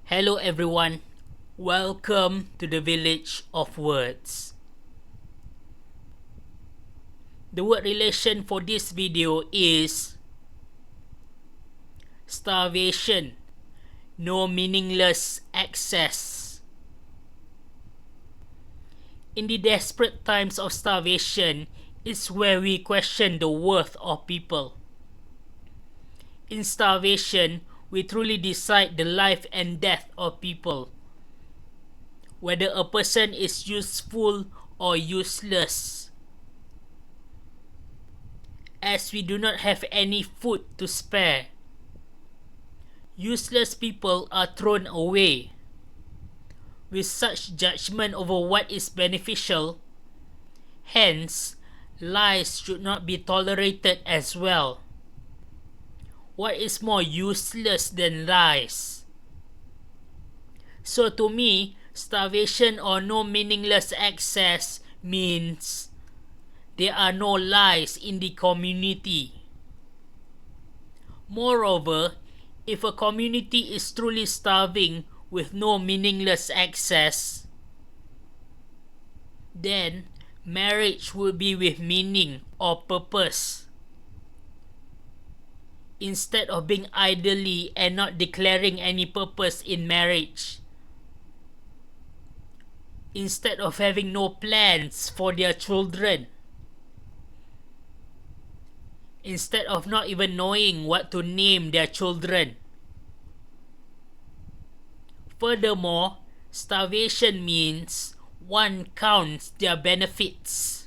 Hello everyone, welcome to the village of words. The word relation for this video is starvation, no meaningless excess. In the desperate times of starvation is where we question the worth of people. In starvation, we truly decide the life and death of people, whether a person is useful or useless. As we do not have any food to spare, useless people are thrown away. With such judgment over what is beneficial, hence, lies should not be tolerated as well. What is more useless than lies? So to me, starvation or no meaningless excess means there are no lies in the community. Moreover, if a community is truly starving with no meaningless excess, then marriage will be with meaning or purpose, instead of being idly and not declaring any purpose in marriage, instead of having no plans for their children, instead of not even knowing what to name their children. Furthermore, starvation means one counts their benefits,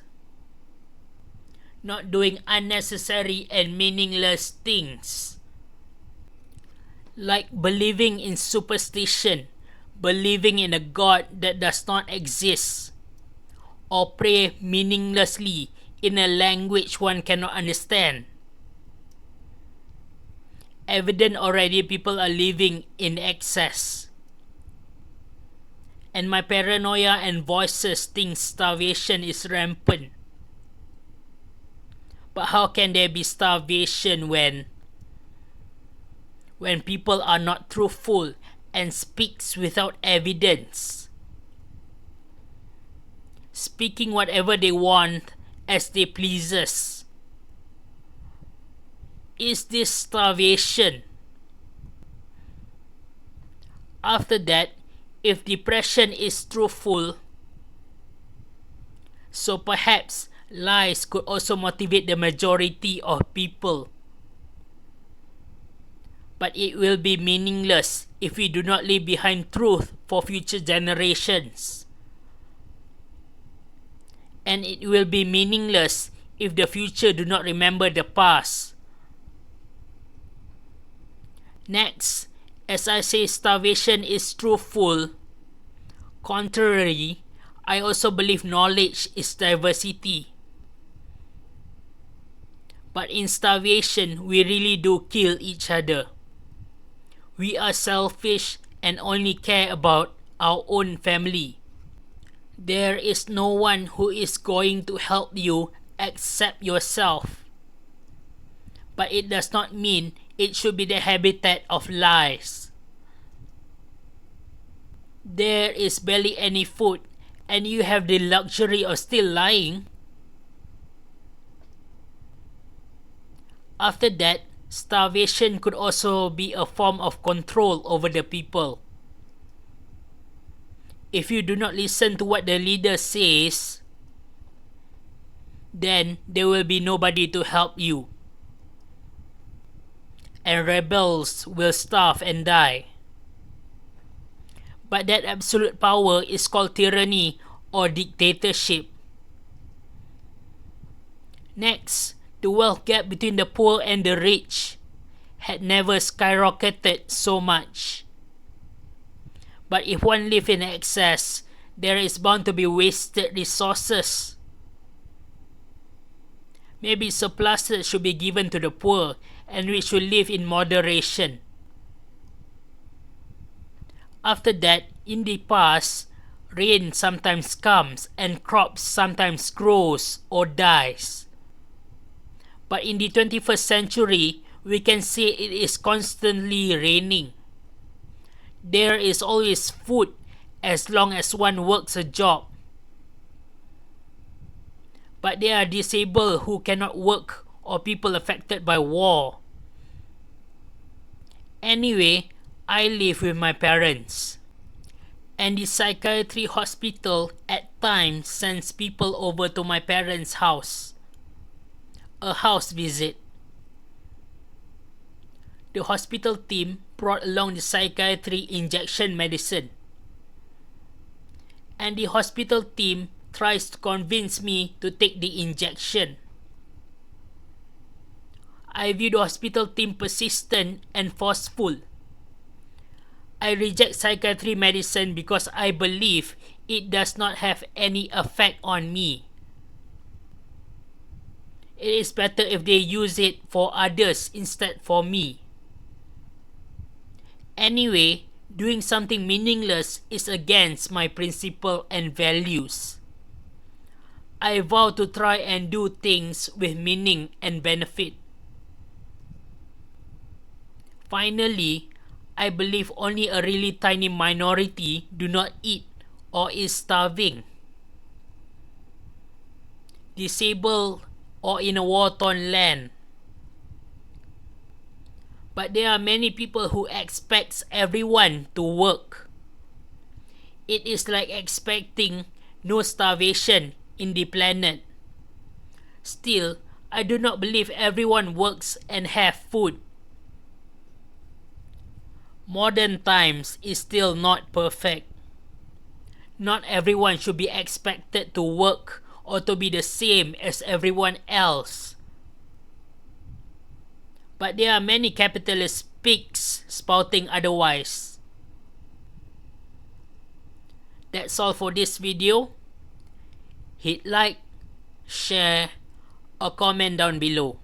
not doing unnecessary and meaningless things, like believing in superstition, believing in a God that does not exist, or pray meaninglessly in a language one cannot understand. Evident already people are living in excess, and my paranoia and voices think starvation is rampant. But how can there be starvation when people are not truthful and speaks without evidence, speaking whatever they want as they pleases? Is this starvation? After that, if depression is truthful, so perhaps lies could also motivate the majority of people. But it will be meaningless if we do not leave behind truth for future generations. And it will be meaningless if the future do not remember the past. Next, as I say starvation is truthful, contrary, I also believe knowledge is diversity. But in starvation, we really do kill each other. We are selfish and only care about our own family. There is no one who is going to help you except yourself. But it does not mean it should be the habitat of lies. There is barely any food, and you have the luxury of still lying. After that, starvation could also be a form of control over the people. If you do not listen to what the leader says, then there will be nobody to help you, and rebels will starve and die. But that absolute power is called tyranny or dictatorship. Next, the wealth gap between the poor and the rich had never skyrocketed so much. But if one lives in excess, there is bound to be wasted resources. Maybe surpluses should be given to the poor, and we should live in moderation. After that, in the past, rain sometimes comes and crops sometimes grows or dies. But in the 21st century, we can say it is constantly raining. There is always food as long as one works a job. But there are disabled who cannot work or people affected by war. Anyway, I live with my parents. And the psychiatry hospital at times sends people over to my parents' house. A house visit. The hospital team brought along the psychiatry injection medicine. And the hospital team tries to convince me to take the injection. I view the hospital team persistent and forceful. I reject psychiatry medicine because I believe it does not have any effect on me. It is better if they use it for others instead for me. Anyway, doing something meaningless is against my principle and values. I vow to try and do things with meaning and benefit. Finally, I believe only a really tiny minority do not eat or is starving, disabled, or in a war-torn land. But there are many people who expect everyone to work. It is like expecting no starvation in the planet. Still, I do not believe everyone works and have food. Modern times is still not perfect. Not everyone should be expected to work or to be the same as everyone else. But there are many capitalist pigs spouting otherwise. That's all for this video. Hit like, share, or comment down below.